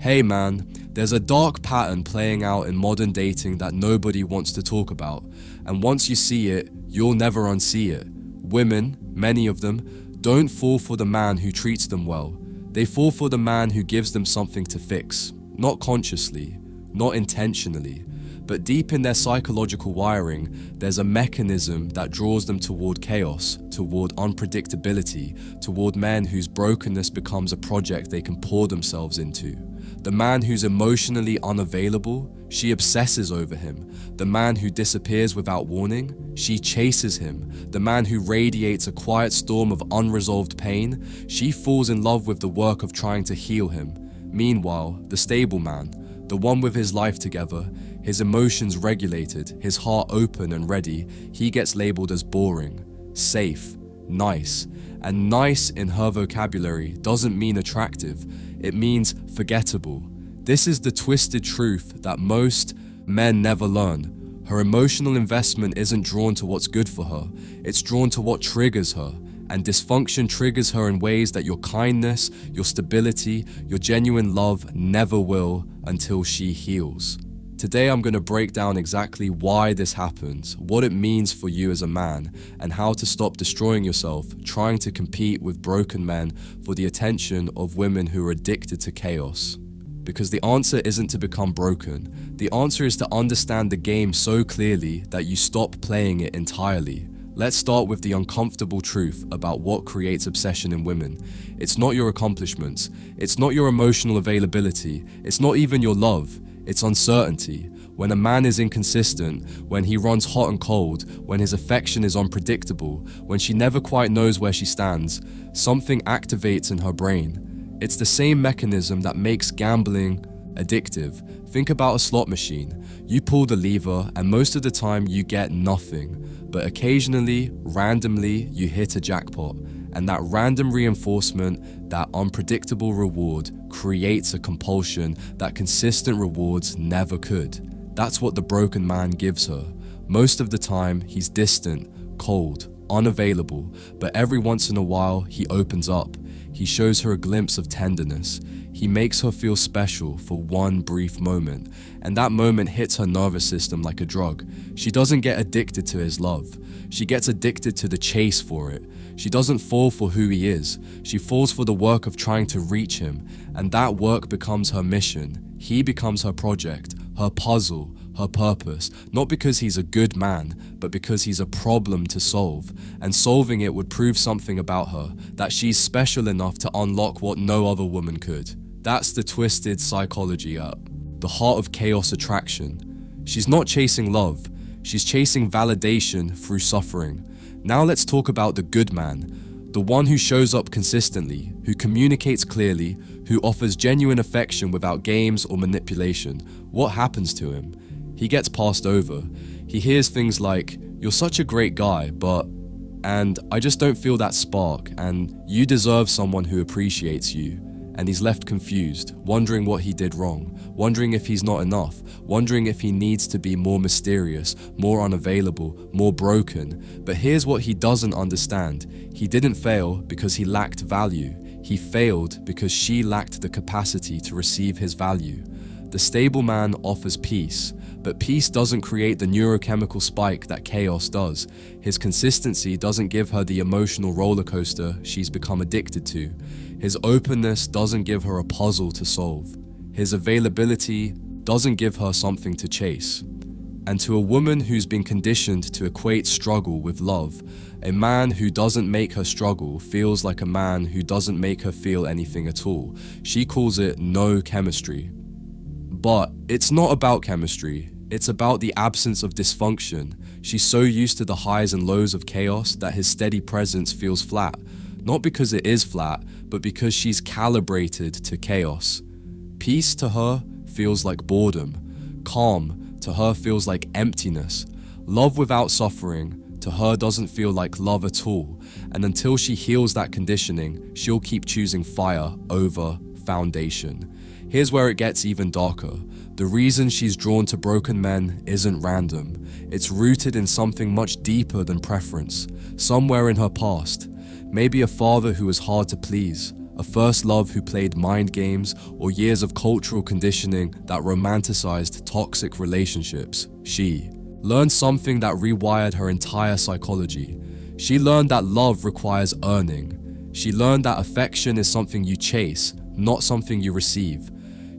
Hey man, there's a dark pattern playing out in modern dating that nobody wants to talk about, and once you see it, you'll never unsee it. Women, many of them, don't fall for the man who treats them well. They fall for the man who gives them something to fix, not consciously, not intentionally, but deep in their psychological wiring, there's a mechanism that draws them toward chaos, toward unpredictability, toward men whose brokenness becomes a project they can pour themselves into. The man who's emotionally unavailable, she obsesses over him. The man who disappears without warning, she chases him. The man who radiates a quiet storm of unresolved pain, she falls in love with the work of trying to heal him. Meanwhile, the stable man, the one with his life together, his emotions regulated, his heart open and ready, he gets labeled as boring, safe, nice. And nice in her vocabulary doesn't mean attractive, it means forgettable. This is the twisted truth that most men never learn. Her emotional investment isn't drawn to what's good for her, it's drawn to what triggers her. And dysfunction triggers her in ways that your kindness, your stability, your genuine love never will until she heals. Today I'm going to break down exactly why this happens, what it means for you as a man, and how to stop destroying yourself trying to compete with broken men for the attention of women who are addicted to chaos. Because the answer isn't to become broken. The answer is to understand the game so clearly that you stop playing it entirely. Let's start with the uncomfortable truth about what creates obsession in women. It's not your accomplishments, it's not your emotional availability, it's not even your love. It's uncertainty. When a man is inconsistent, when he runs hot and cold, when his affection is unpredictable, when she never quite knows where she stands, something activates in her brain. It's the same mechanism that makes gambling addictive. Think about a slot machine. You pull the lever and most of the time you get nothing, but occasionally, randomly, you hit a jackpot. And that random reinforcement, that unpredictable reward, creates a compulsion that consistent rewards never could. That's what the broken man gives her. Most of the time, he's distant, cold, unavailable, but every once in a while, he opens up. He shows her a glimpse of tenderness. He makes her feel special for one brief moment, and that moment hits her nervous system like a drug. She doesn't get addicted to his love. She gets addicted to the chase for it. She doesn't fall for who he is. She falls for the work of trying to reach him, and that work becomes her mission. He becomes her project, her puzzle, her purpose, not because he's a good man, but because he's a problem to solve, and solving it would prove something about her, that she's special enough to unlock what no other woman could. That's the twisted psychology at the heart of chaos attraction. She's not chasing love, she's chasing validation through suffering. Now let's talk about the good man, the one who shows up consistently, who communicates clearly, who offers genuine affection without games or manipulation. What happens to him? He gets passed over. He hears things like, "You're such a great guy, but..." and "I just don't feel that spark," and "You deserve someone who appreciates you." And he's left confused, wondering what he did wrong, wondering if he's not enough, wondering if he needs to be more mysterious, more unavailable, more broken. But here's what he doesn't understand. He didn't fail because he lacked value. He failed because she lacked the capacity to receive his value. The stable man offers peace, but peace doesn't create the neurochemical spike that chaos does. His consistency doesn't give her the emotional roller coaster she's become addicted to. His openness doesn't give her a puzzle to solve. His availability doesn't give her something to chase. And to a woman who's been conditioned to equate struggle with love, a man who doesn't make her struggle feels like a man who doesn't make her feel anything at all. She calls it no chemistry. But it's not about chemistry, it's about the absence of dysfunction. She's so used to the highs and lows of chaos that his steady presence feels flat. Not because it is flat, but because she's calibrated to chaos. Peace to her feels like boredom. Calm to her feels like emptiness. Love without suffering to her doesn't feel like love at all. And until she heals that conditioning, she'll keep choosing fire over foundation. Here's where it gets even darker. The reason she's drawn to broken men isn't random. It's rooted in something much deeper than preference. Somewhere in her past. Maybe a father who was hard to please, a first love who played mind games, or years of cultural conditioning that romanticized toxic relationships. She learned something that rewired her entire psychology. She learned that love requires earning. She learned that affection is something you chase, not something you receive.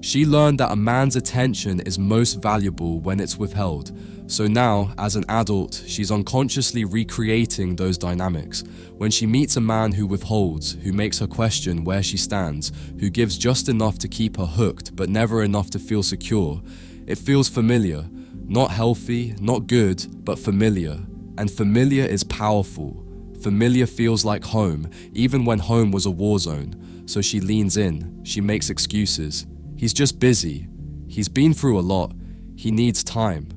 She learned that a man's attention is most valuable when it's withheld. So now, as an adult, she's unconsciously recreating those dynamics. When she meets a man who withholds, who makes her question where she stands, who gives just enough to keep her hooked but never enough to feel secure, it feels familiar. Not healthy, not good, but familiar. And familiar is powerful. Familiar feels like home, even when home was a war zone. So she leans in, she makes excuses. He's just busy. He's been through a lot. He needs time.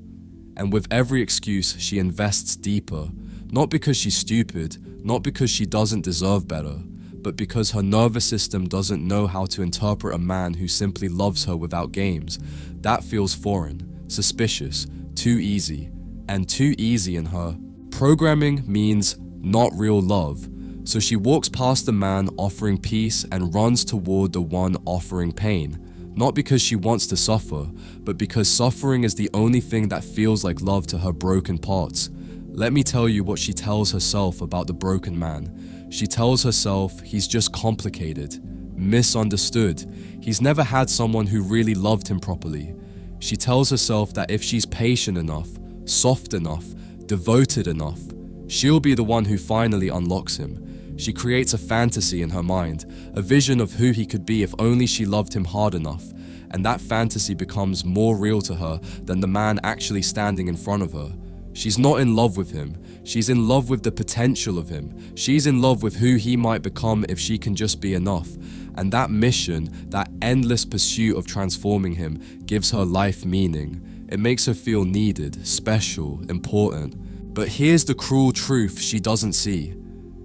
And with every excuse, she invests deeper. Not because she's stupid, not because she doesn't deserve better, but because her nervous system doesn't know how to interpret a man who simply loves her without games. That feels foreign, suspicious, too easy. And too easy in her. Programming means not real love. So she walks past the man offering peace and runs toward the one offering pain. Not because she wants to suffer, but because suffering is the only thing that feels like love to her broken parts. Let me tell you what she tells herself about the broken man. She tells herself he's just complicated, misunderstood. He's never had someone who really loved him properly. She tells herself that if she's patient enough, soft enough, devoted enough, she'll be the one who finally unlocks him. She creates a fantasy in her mind, a vision of who he could be if only she loved him hard enough, and that fantasy becomes more real to her than the man actually standing in front of her. She's not in love with him, she's in love with the potential of him. She's in love with who he might become if she can just be enough. And that mission, that endless pursuit of transforming him, gives her life meaning. It makes her feel needed, special, important. But here's the cruel truth she doesn't see.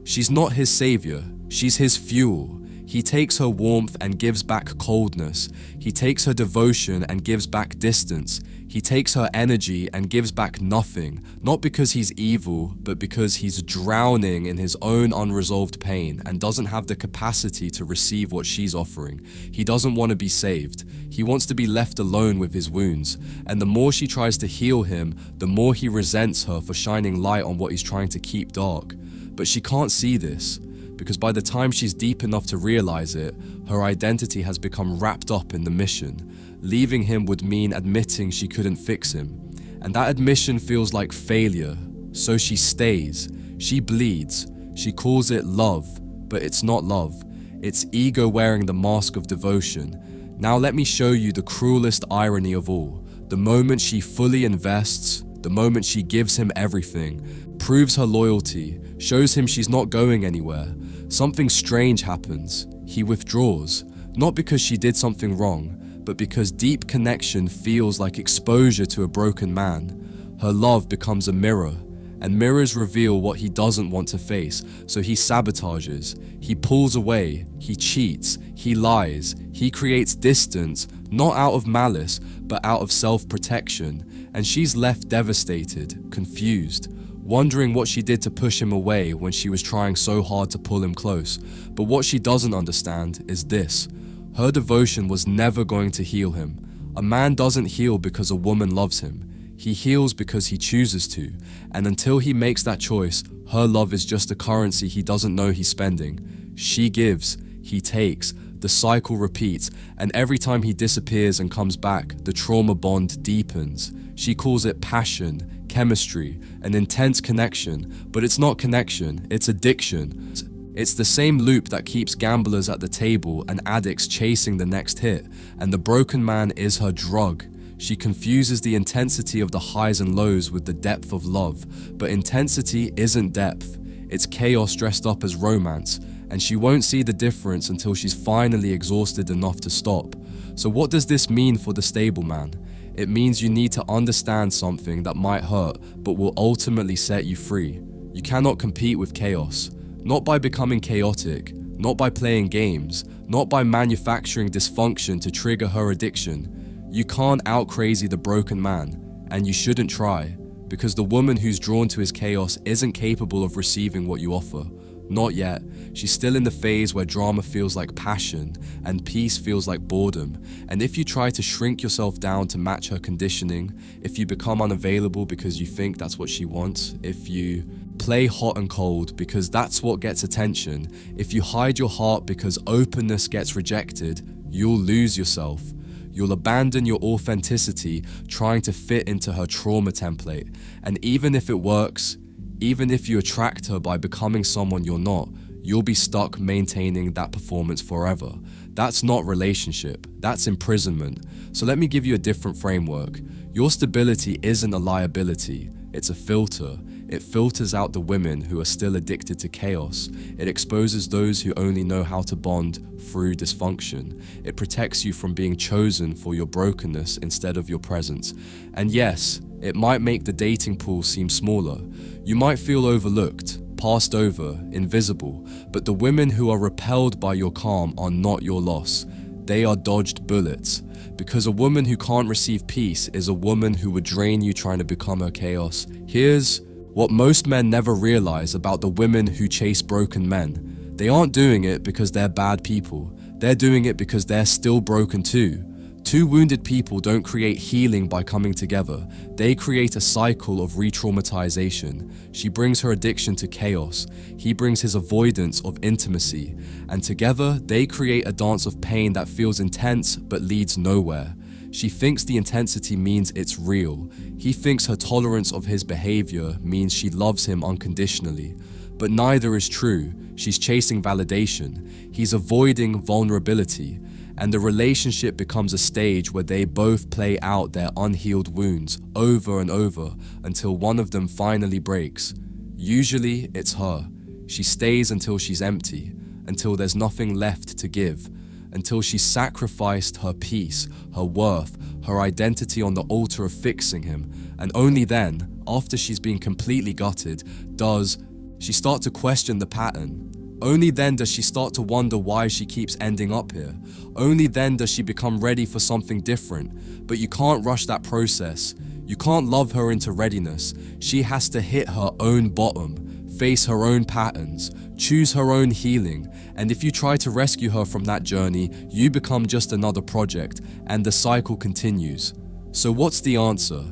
She's not his savior, she's his fuel. He takes her warmth and gives back coldness. He takes her devotion and gives back distance. He takes her energy and gives back nothing, not because he's evil, but because he's drowning in his own unresolved pain and doesn't have the capacity to receive what she's offering. He doesn't want to be saved. He wants to be left alone with his wounds. And the more she tries to heal him, the more he resents her for shining light on what he's trying to keep dark. But she can't see this, because by the time she's deep enough to realize it, her identity has become wrapped up in the mission. Leaving him would mean admitting she couldn't fix him. And that admission feels like failure. So she stays. She bleeds. She calls it love, but it's not love. It's ego wearing the mask of devotion. Now let me show you the cruelest irony of all. The moment she fully invests, the moment she gives him everything, proves her loyalty, shows him she's not going anywhere, something strange happens. He withdraws, not because she did something wrong, but because deep connection feels like exposure to a broken man. Her love becomes a mirror, and mirrors reveal what he doesn't want to face, so he sabotages, he pulls away, he cheats, he lies, he creates distance, not out of malice, but out of self-protection, and she's left devastated, confused, wondering what she did to push him away when she was trying so hard to pull him close. But what she doesn't understand is this: her devotion was never going to heal him. A man doesn't heal because a woman loves him. He heals because he chooses to, and until he makes that choice, her love is just a currency he doesn't know he's spending. She gives, he takes, the cycle repeats, and every time he disappears and comes back, the trauma bond deepens. She calls it passion, chemistry, an intense connection, but it's not connection, it's addiction. It's the same loop that keeps gamblers at the table and addicts chasing the next hit, and the broken man is her drug. She confuses the intensity of the highs and lows with the depth of love, but intensity isn't depth. It's chaos dressed up as romance, and she won't see the difference until she's finally exhausted enough to stop. So what does this mean for the stable man? It means you need to understand something that might hurt, but will ultimately set you free. You cannot compete with chaos. Not by becoming chaotic, not by playing games, not by manufacturing dysfunction to trigger her addiction. You can't out-crazy the broken man, and you shouldn't try, because the woman who's drawn to his chaos isn't capable of receiving what you offer. Not yet. She's still in the phase where drama feels like passion and peace feels like boredom. And if you try to shrink yourself down to match her conditioning, if you become unavailable because you think that's what she wants, if you play hot and cold because that's what gets attention, if you hide your heart because openness gets rejected, you'll lose yourself. You'll abandon your authenticity trying to fit into her trauma template. And even if it works, even if you attract her by becoming someone you're not, you'll be stuck maintaining that performance forever. That's not relationship, that's imprisonment. So let me give you a different framework. Your stability isn't a liability, it's a filter. It filters out the women who are still addicted to chaos. It exposes those who only know how to bond through dysfunction. It protects you from being chosen for your brokenness instead of your presence. And yes, it might make the dating pool seem smaller. You might feel overlooked, passed over, invisible, but the women who are repelled by your calm are not your loss. They are dodged bullets. Because a woman who can't receive peace is a woman who would drain you trying to become her chaos. Here's what most men never realize about the women who chase broken men. They aren't doing it because they're bad people. They're doing it because they're still broken too. Two wounded people don't create healing by coming together. They create a cycle of re-traumatization. She brings her addiction to chaos. He brings his avoidance of intimacy. And together, they create a dance of pain that feels intense but leads nowhere. She thinks the intensity means it's real. He thinks her tolerance of his behavior means she loves him unconditionally. But neither is true. She's chasing validation. He's avoiding vulnerability. And the relationship becomes a stage where they both play out their unhealed wounds over and over until one of them finally breaks. Usually, it's her. She stays until she's empty, until there's nothing left to give. Until she sacrificed her peace, her worth, her identity on the altar of fixing him. And only then, after she's been completely gutted, does she start to question the pattern. Only then does she start to wonder why she keeps ending up here. Only then does she become ready for something different. But you can't rush that process. You can't love her into readiness. She has to hit her own bottom, face her own patterns, choose her own healing. And if you try to rescue her from that journey, you become just another project, and the cycle continues. So what's the answer?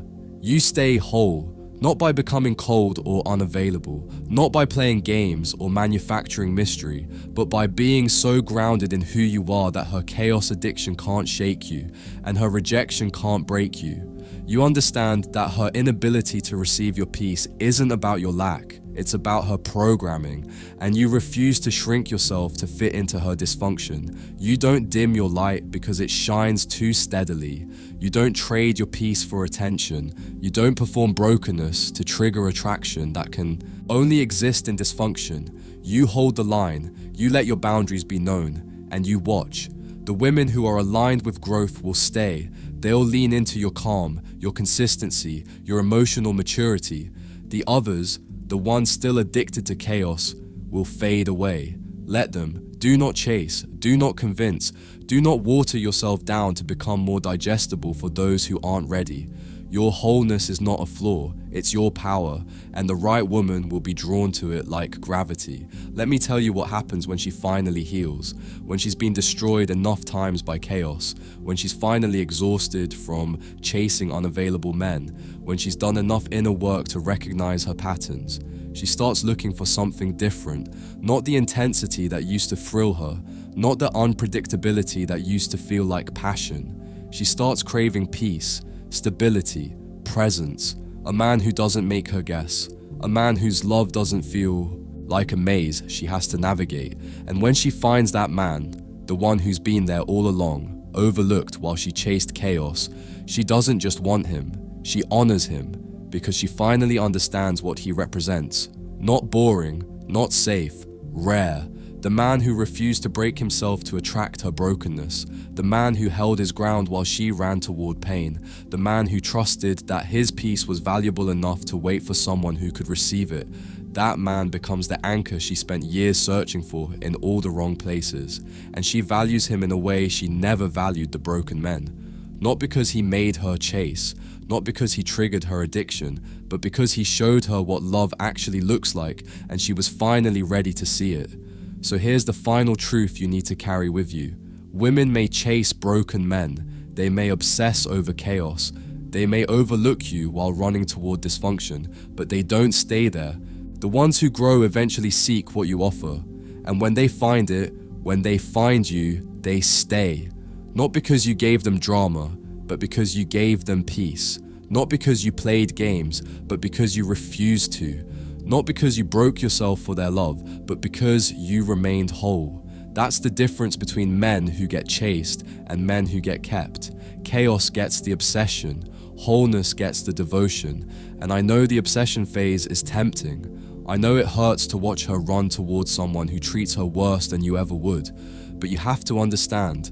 You stay whole, not by becoming cold or unavailable, not by playing games or manufacturing mystery, but by being so grounded in who you are that her chaos addiction can't shake you, and her rejection can't break you. You understand that her inability to receive your peace isn't about your lack. It's about her programming, and you refuse to shrink yourself to fit into her dysfunction. You don't dim your light because it shines too steadily. You don't trade your peace for attention. You don't perform brokenness to trigger attraction that can only exist in dysfunction. You hold the line, you let your boundaries be known, and you watch. The women who are aligned with growth will stay. They'll lean into your calm, your consistency, your emotional maturity. The others, the ones still addicted to chaos, will fade away. Let them. Do not chase. Do not convince. Do not water yourself down to become more digestible for those who aren't ready. Your wholeness is not a flaw, it's your power, and the right woman will be drawn to it like gravity. Let me tell you what happens when she finally heals, when she's been destroyed enough times by chaos, when she's finally exhausted from chasing unavailable men, when she's done enough inner work to recognize her patterns. She starts looking for something different, not the intensity that used to thrill her, not the unpredictability that used to feel like passion. She starts craving peace, stability, presence, a man who doesn't make her guess, a man whose love doesn't feel like a maze she has to navigate. And when she finds that man, the one who's been there all along, overlooked while she chased chaos, she doesn't just want him, she honors him, because she finally understands what he represents. Not boring, not safe, rare. The man who refused to break himself to attract her brokenness. The man who held his ground while she ran toward pain. The man who trusted that his peace was valuable enough to wait for someone who could receive it. That man becomes the anchor she spent years searching for in all the wrong places. And she values him in a way she never valued the broken men. not because he made her chase, not because he triggered her addiction, but because he showed her what love actually looks like and she was finally ready to see it. So here's the final truth you need to carry with you. Women may chase broken men, they may obsess over chaos, they may overlook you while running toward dysfunction, but they don't stay there. The ones who grow eventually seek what you offer, and when they find it, when they find you, they stay. Not because you gave them drama, but because you gave them peace. Not because you played games, but because you refused to. Not because you broke yourself for their love, but because you remained whole. That's the difference between men who get chased and men who get kept. Chaos gets the obsession, wholeness gets the devotion, and I know the obsession phase is tempting. I know it hurts to watch her run towards someone who treats her worse than you ever would, but you have to understand,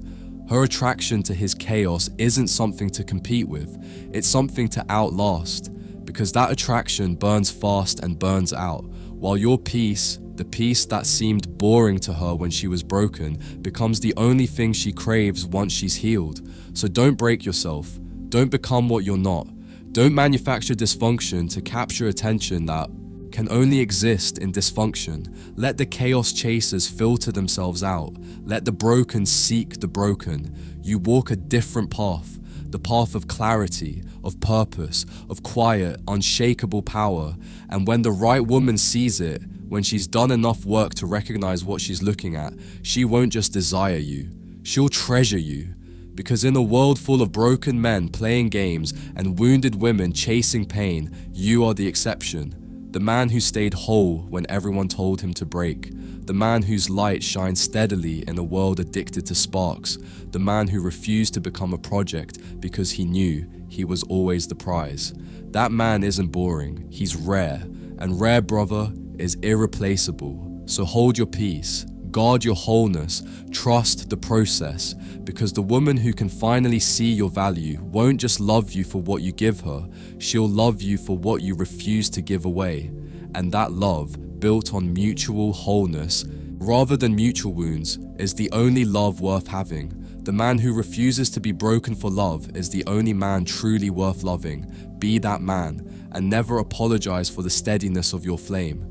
her attraction to his chaos isn't something to compete with, it's something to outlast, because that attraction burns fast and burns out, while your peace, the peace that seemed boring to her when she was broken, becomes the only thing she craves once she's healed. So don't break yourself, don't become what you're not, don't manufacture dysfunction to capture attention that can only exist in dysfunction. Let the chaos chasers filter themselves out. Let the broken seek the broken. You walk a different path, the path of clarity, of purpose, of quiet, unshakable power. And when the right woman sees it, when she's done enough work to recognize what she's looking at, she won't just desire you, she'll treasure you. Because in a world full of broken men playing games and wounded women chasing pain, you are the exception. The man who stayed whole when everyone told him to break. The man whose light shines steadily in a world addicted to sparks. The man who refused to become a project because he knew he was always the prize. That man isn't boring, he's rare. And rare, brother, is irreplaceable. So hold your peace. Guard your wholeness, trust the process, because the woman who can finally see your value won't just love you for what you give her, she'll love you for what you refuse to give away. And that love, built on mutual wholeness, rather than mutual wounds, is the only love worth having. The man who refuses to be broken for love is the only man truly worth loving. Be that man, and never apologize for the steadiness of your flame.